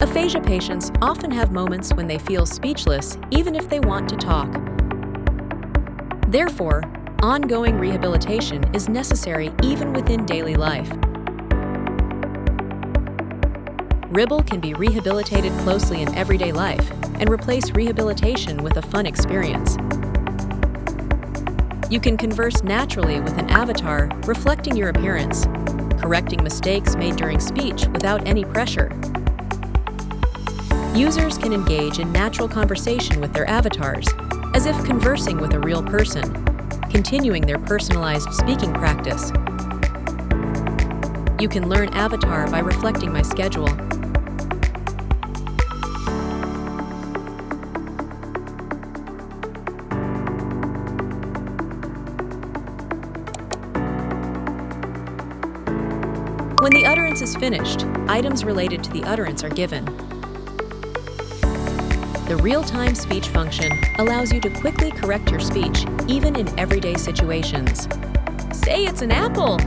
Aphasia patients often have moments when they feel speechless even if they want to talk. Therefore, ongoing rehabilitation is necessary even within daily life. Reble can be rehabilitated closely in everyday life and replace rehabilitation with a fun experience. You can converse naturally with an avatar reflecting your appearance, correcting mistakes made during speech without any pressure. Users can engage in natural conversation with their avatars, as if conversing with a real person, continuing their personalized speaking practice. You can learn avatar by reflecting my schedule. When the utterance is finished, items related to the utterance are given. The real-time speech function allows you to quickly correct your speech, even in everyday situations. Say it's an apple!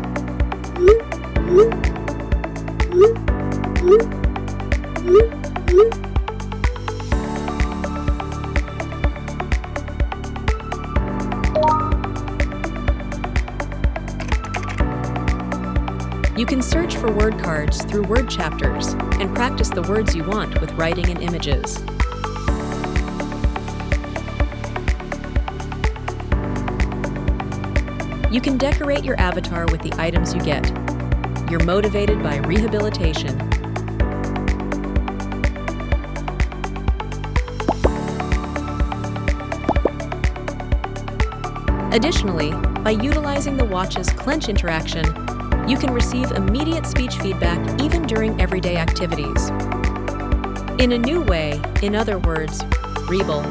You can search for word cards through word chapters and practice the words you want with writing and images. You can decorate your avatar with the items you get. You're motivated by rehabilitation. Additionally, by utilizing the watch's clench interaction, you can receive immediate speech feedback even during everyday activities. In a new way, in other words, Reble